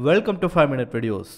Welcome to 5 minute videos.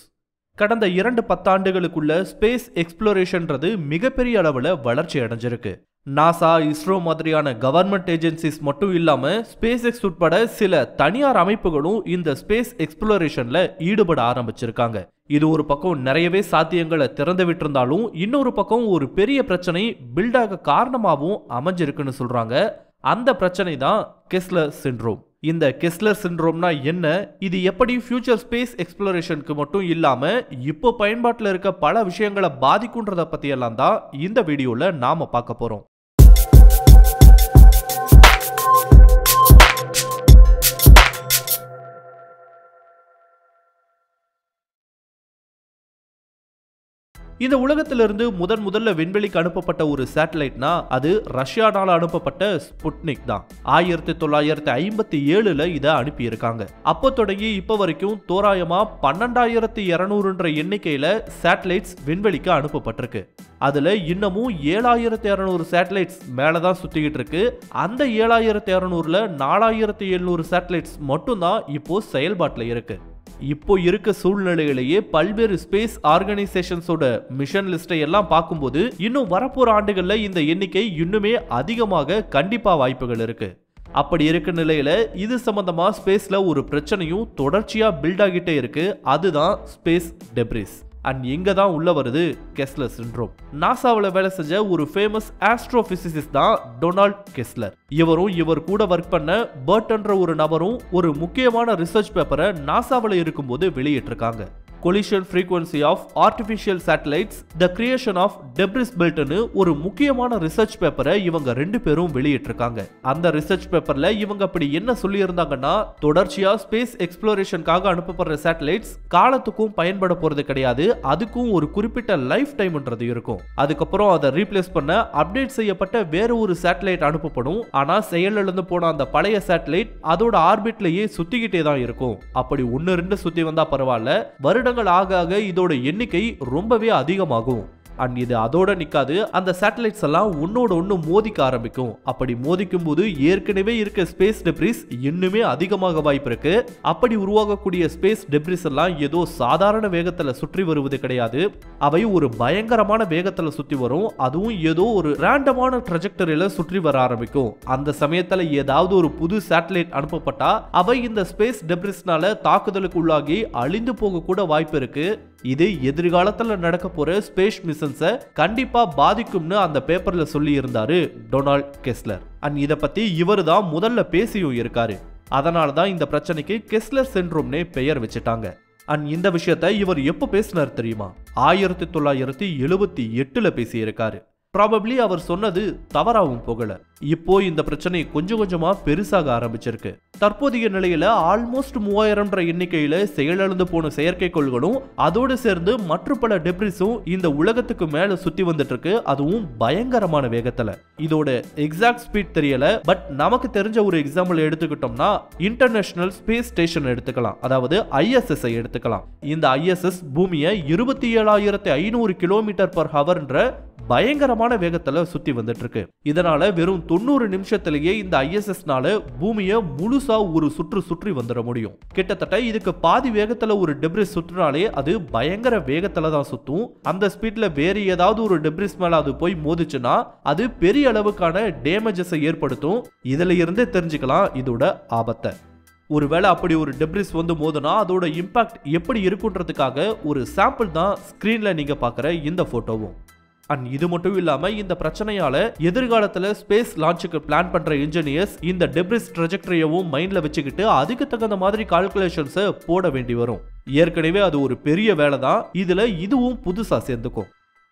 கடந்த 2 ஆண்டுகளுக்குள்ள space எக்ஸ்ப்ளோரேஷன்றது மிகப்பெரிய அளவில் வளர்ச்சி அடைஞ்சிருக்கு. நாசா, இஸ்ரோ மாதிரியான கவர்மெண்ட் ஏஜென்சிஸ் மட்டும் இல்லாம ஸ்பேஸ் எக்ஸ் உட்பட சில தனியார் அமைப்புகளும் இந்த ஸ்பேஸ் எக்ஸ்ப்ளோரேஷன்ல ஈடுபட ஆரம்பிச்சிருக்காங்க. இது ஒரு பக்கம் நிறையவே சாத்தியங்களை திறந்து விட்டிருந்தாலும் இன்னொரு பக்கம் ஒரு பெரிய பிரச்சனை பில்டாக காரணமாகவும் அமைஞ்சிருக்குன்னு சொல்றாங்க. அந்த பிரச்சனை தான் கெஸ்லர் சிண்ட்ரோம். இந்த கெஸ்லர் சிண்ட்ரோம்னா என்ன, இது எப்படி ஃபியூச்சர் ஸ்பேஸ் எக்ஸ்ப்ளோரேஷனுக்கு மட்டும் இல்லாம இப்போ பயன்பாட்டில் இருக்க பல விஷயங்களை பாதிக்குன்றத பத்தி எல்லாம் தான் இந்த வீடியோல நாம பார்க்க போறோம். இந்த உலகத்திலிருந்து முதல்ல விண்வெளிக்கு அனுப்பப்பட்ட ஒரு சேட்டலைட்னா அது ரஷ்யானால அனுப்பப்பட்ட ஸ்புட்னிக் தான். 1957ல இதை அனுப்பியிருக்காங்க. அப்போ தொடங்கி இப்போ வரைக்கும் தோராயமா 12200 எண்ணிக்கையில சேட்டலைட்ஸ் விண்வெளிக்கு அனுப்பப்பட்டிருக்கு. அதுல இன்னமும் 7200 சேட்டலைட்ஸ் மேலதான் சுத்திக்கிட்டு இருக்கு. அந்த 7200ல 4700 சேட்டலைட்ஸ் மட்டும் தான் இப்போ செயல்பாட்டுல இருக்கு. இப்போ இருக்க சூழ்நிலையிலேயே பல்வேறு ஸ்பேஸ் ஆர்கனைசேஷன்ஸோட மிஷன் லிஸ்டை எல்லாம் பார்க்கும்போது இன்னும் வரப்போற ஆண்டுகள்ல இந்த எண்ணிக்கை இன்னுமே அதிகமாக கண்டிப்பா வாய்ப்புகள் இருக்கு. அப்படி இருக்க நிலையில இது சம்பந்தமா ஸ்பேஸ்ல ஒரு பிரச்சனையும் தொடர்ச்சியா பில்ட் ஆகிட்டே இருக்கு. அதுதான் ஸ்பேஸ் டெப்ரிஸ். அண்ட் இங்க தான் உள்ள வருது கெஸ்லர் சிண்ட்ரோம். நாசாவில் வேலை செஞ்ச ஒரு ஃபேமஸ் ஆஸ்ட்ரோபிசிசிஸ்ட் தான் டொனால்ட் கெஸ்லர். இவர் கூட ஒர்க் பண்ண பர்ட்ன்ற ஒரு நபரும் ஒரு முக்கியமான ரிசர்ச் பேப்பரை நாசாவில் இருக்கும்போது வெளியிட்டிருக்காங்க. Collision frequency of artificial satellites, the creation of debris beltனு ஒரு முக்கியமான ரிசர்ச் பேப்பரை இவங்க ரெண்டு பேரும் வெளியிட்டிருக்காங்க. அந்த ரிசர்ச் பேப்பர்ல இவங்க அப்படி என்ன சொல்லி இருந்தாங்கன்னா, தொடர்ச்சியா ஸ்பேஸ் எக்ஸ்ப்ளோரேஷனுக்காக அனுப்பப்படுற சேட்டலைட்ஸ் காலத்துக்கும் பயன்பட போறது கிடையாது. அதுக்கும் ஒரு குறிப்பிட்ட லைஃப் டைம்ன்றது இருக்கும். அதுக்கப்புறம் அதை ரீப்ளேஸ் பண்ண அப்டேட் செய்யப்பட்ட வேற ஒரு சேட்டலைட் அனுப்பப்படும். ஆனா செயலிழந்து போன அந்த பழைய சேட்டலைட் அதோட ஆர்பிட்லயே சுத்திக்கிட்டே தான் இருக்கும். அப்படி 1-2 சுத்தி வந்தா பரவாயில்ல, வருடங்கள் ஆக இதோட எண்ணிக்கை ரொம்பவே அதிகமாகும். அண்ட் இது அதோட நிக்காது, அந்த சேட்டலைட்ஸ் எல்லாம் ஒன்னோட ஒன்னு மோதிக்க ஆரம்பிக்கும். அப்படி மோதிக்கும் போது ஏற்கனவே இருக்க ஸ்பேஸ் டெப்ரிஸ் இன்னுமே அதிகமாக வாய்ப்பு இருக்கு. அப்படி உருவாகக்கூடிய ஸ்பேஸ் டெப்ரிஸ் எல்லாம் ஏதோ சாதாரண வேகத்துல சுற்றி வருவது கிடையாது. அவை ஒரு பயங்கரமான வேகத்துல சுற்றி வரும். அதுவும் ஏதோ ஒரு ரேண்டமான ட்ரெஜெக்டரியில சுற்றி வர ஆரம்பிக்கும். அந்த சமயத்துல ஏதாவது ஒரு புது சேட்டலைட் அனுப்பப்பட்டா அவை இந்த ஸ்பேஸ் டெப்ரிஸ்னால தாக்குதலுக்கு உள்ளாகி அழிந்து போக கூட வாய்ப்பு இருக்கு. இது எதிர்காலத்துல நடக்க போற ஸ்பேஸ் மிஷன்ஸை கண்டிப்பா பாதிக்கும்னு அந்த பேப்பர்ல சொல்லி இருந்தாரு டொனால்ட் கெஸ்லர். அண்ட் இத பத்தி இவர் தான் முதல்ல பேசியும் இருக்காரு. அதனால தான் இந்த பிரச்சனைக்கு கெஸ்லர் சிண்ட்ரோம்னே பெயர் வச்சுட்டாங்க. அண்ட் இந்த விஷயத்தை இவர் எப்போ பேசினார் தெரியுமா? 1978ல பேசியிருக்காரு. ப்ராபப்ளி அவர் சொன்னது தவறாகவும் போகல. இப்போ இந்த பிரச்சனை கொஞ்சம் கொஞ்சமா பெருசாக ஆரம்பிச்சிருக்கு. தற்போதைய நிலையில ஆல்மோஸ்ட் 3000 எண்ணிக்கையில செயலிழந்து போன செயற்கைக்கோள்களும் அதோடு சேர்ந்து மற்ற பல டெப்ரிஸும் இந்த உலகத்துக்கு மேல சுத்தி வந்துட்டு இருக்கு. அதுவும் பயங்கரமான வேகத்துல. இதோட எக்ஸாக்ட் ஸ்பீட் தெரியல, பட் நமக்கு தெரிஞ்ச ஒரு எக்ஸாம்பிள் எடுத்துக்கிட்டோம்னா இன்டர்நேஷனல் ஸ்பேஸ் ஸ்டேஷன் எடுத்துக்கலாம், அதாவது ISS எடுத்துக்கலாம். இந்த ISS பூமியை 27500 km/hன்ற பயங்கரமான வேகத்துல சுத்தி வந்துட்டு இருக்கு. இதனால வெறும் 90 நிமிஷத்திலேயே இந்த ISSனால பூமியை முழுசா ஒரு சுற்றி வந்துட முடியும். கிட்டத்தட்ட இதுக்கு பாதி வேகத்துல ஒரு டெப்ரிஸ் சுற்றினாலே அது பயங்கர வேகத்துல தான் சுத்தும். அந்த ஸ்பீட்ல வேற ஏதாவது ஒரு டெப்ரிஸ் மேல அது போய் மோதிச்சுன்னா அது பெரிய அளவுக்கான டேமேஜஸ் ஏற்படுத்தும். இதுல இருந்தே தெரிஞ்சுக்கலாம் இதோட ஆபத்தை. ஒருவேளை அப்படி ஒரு டெப்ரிஸ் வந்து மோதுனா அதோட இம்பாக்ட் எப்படி இருக்குன்றதுக்காக ஒரு சாம்பிள் தான் ஸ்கிரீன்ல நீங்க பாக்குற இந்த போட்டோவும். அண்ட் இது மட்டும் இல்லாம இந்த பிரச்சனையால எதிர்காலத்துல ஸ்பேஸ் லான்ச்சுக்கு பிளான் பண்ற இன்ஜினியர்ஸ் இந்த டெப்ரிஸ் ட்ரெஜெக்டரியவும் மைண்ட்ல வச்சுக்கிட்டு அதுக்கு தகுந்த மாதிரி கால்குலேஷன்ஸை போட வேண்டி வரும். ஏற்கனவே அது ஒரு பெரிய வேலை தான். இதுல இதுவும் புதுசா சேர்ந்துக்கும்.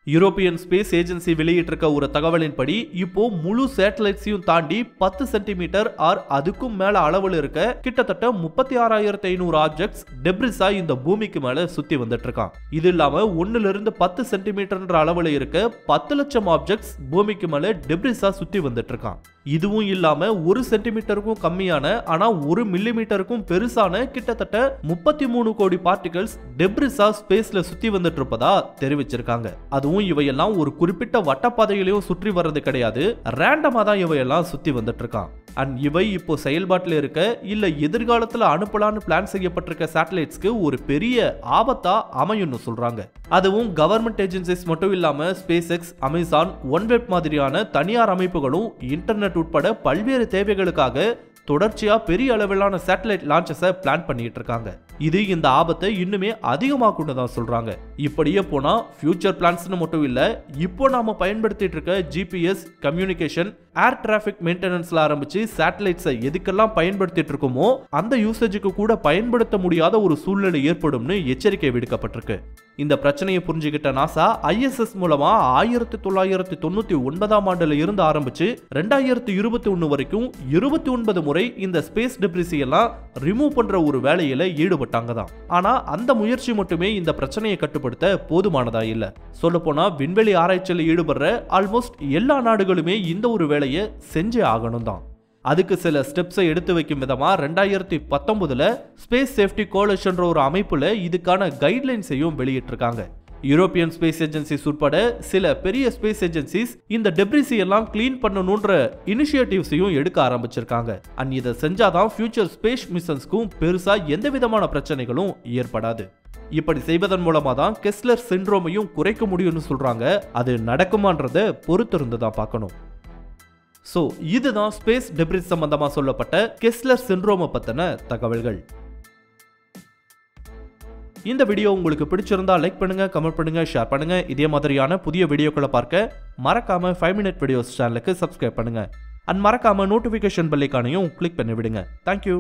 யூரோப்பியன் ஸ்பேஸ் ஏஜென்சி வெளியிட்டிருக்க ஒரு தகவலின்படி இப்போ முழு சேட்டலைட்ஸையும் தாண்டி 10 சென்டிமீட்டர் ஆர் அதுக்கும் மேல அளவில் இருக்க கிட்டத்தட்ட 36500 ஆப்ஜெக்ட்ஸ் டெப்ரிஸா இந்த பூமிக்கு மேல சுத்தி வந்துட்டு இருக்கான். இது இல்லாம 1-10 சென்டிமீட்டர் அளவில் இருக்க 10 லட்சம் ஆப்ஜெக்ட்ஸ் பூமிக்கு மேல டெப்ரிஸா சுத்தி வந்துட்டு இருக்கான். இதுவும் இல்லாம 1 சென்டிமீட்டருக்கும் கம்மியான ஆனா 1 மில்லிமீட்டருக்கும் பெருசான கிட்டத்தட்ட 33 கோடி பார்ட்டிகல்ஸ் டெப்ரிஸா ஸ்பேஸ்ல சுத்தி வந்துட்டு இருப்பதா தெரிவிச்சிருக்காங்க. அதுவும் இவையெல்லாம் ஒரு குறிப்பிட்ட வட்டப்பாதையிலையும் சுற்றி வர்றது கிடையாது, ரேண்டமா தான் இவையெல்லாம் சுத்தி வந்துட்டு இருக்கான். அண்ட் இவை இப்போ செயல்பாட்டில் இருக்க இல்ல எதிர்காலத்துல அனுப்பலான்னு பிளான் செய்யப்பட்டிருக்க சேட்டலைட்ஸ்க்கு ஒரு பெரிய ஆபத்தா அமையும்னு சொல்றாங்க. அதுவும் கவர்மெண்ட் ஏஜென்சிஸ் மட்டும் இல்லாம ஸ்பேஸ் எக்ஸ், அமேசான், ஒன்வெப் மாதிரியான தனியார் அமைப்புகளும் இன்டர்நெட் உட்பட பல்வேறு தேவைகளுக்காக தொடர்ச்சியா பெரிய அளவிலான சேட்டலைட் லான்ச்சஸை பிளான் பண்ணிட்டு இருக்காங்க. இது இந்த ஆபத்தை இன்னுமே அதிகமாக்குன்னு தான் சொல்றாங்க. இப்படியே போனா ஃபியூச்சர் பிளான்ஸ்னு மட்டும் இல்ல, இப்போ நாம பயன்படுத்திட்டு இருக்க ஜிபிஎஸ், கம்யூனிகேஷன், ஏர் டிராபிக் மெயின்டெனன்ஸ்ல ஆரம்பிச்சு சேட்டலைட்ஸை எதுக்கெல்லாம் பயன்படுத்திட்டு இருக்கோமோ அந்த யூசேஜுக்கு கூட பயன்படுத்த முடியாத ஒரு சூழ்நிலை ஏற்படும்னு எச்சரிக்கை விடுக்கப்பட்டிருக்கு. இந்த பிரச்சனையை புரிஞ்சுக்கிட்ட நாசா ISS மூலமா 1999ஆம் ஆண்டுல இருந்து ஆரம்பிச்சு 2021 வரைக்கும் 29 முறை இந்த ஸ்பேஸ் டெப்ரிஸை எல்லாம் ரிமூவ் பண்ற ஒரு வேலையில ஈடுபட்டாங்க தான். ஆனா அந்த முயற்சி மட்டுமே இந்த பிரச்சனையை கட்டுப்படுத்த போதுமானதா இல்ல. சொல்ல போனா விண்வெளி ஆராய்ச்சியில் ஈடுபடுற ஆல்மோஸ்ட் எல்லா நாடுகளுமே இந்த ஒரு வேலையை செஞ்சே ஆகணும் தான். அதுக்கு சில ஸ்டெப்ஸை எடுத்து வைக்கும் விதமா 2019ல ஸ்பேஸ் சேஃப்டி கோலிஷன்ற ஒரு அமைப்புல இதுக்கான கைட்லைன்ஸையும் வெளியிட்டிருக்காங்க. யூரோப்பியன் ஸ்பேஸ் ஏஜென்சிஸ் உட்பட சில பெரிய ஸ்பேஸ் ஏஜென்சிஸ் இந்த டெப்ரிஸை எல்லாம் கிளீன் பண்ணணும்ன்ற இனிஷியேட்டிவ்ஸையும் எடுக்க ஆரம்பிச்சிருக்காங்க. அண்ட் இதை செஞ்சாதான் ஃபியூச்சர் ஸ்பேஸ் மிஷன்ஸ்க்கும் பெருசா எந்த விதமான பிரச்சனைகளும் ஏற்படாது. இப்படி செய்வதன் மூலமா தான் கெஸ்லர் சிண்ட்ரோமையும் குறைக்க முடியும்னு சொல்றாங்க. அது நடக்குமான்றதை பொறுத்திருந்து தான் பார்க்கணும். சோ இதுதான் ஸ்பேஸ் டெப்ரிஸ் சம்பந்தமா சொல்லப்பட்ட கெஸ்லர் சிண்ட்ரோமை பத்தின தகவல்கள். இந்த வீடியோ உங்களுக்கு பிடிச்சிருந்தா லைக் பண்ணுங்க, கமெண்ட் பண்ணுங்க, ஷேர் பண்ணுங்க. இதே மாதிரியான புதிய வீடியோக்களை பார்க்க மறக்காம 5 Minute Videos சேனலுக்கு சப்ஸ்கிரைப் பண்ணுங்க. அண்ட் மறக்காம நோட்டிபிகேஷன் பெல் ஐகானையும் கிளிக் பண்ணி விடுங்க. தேங்க்யூ.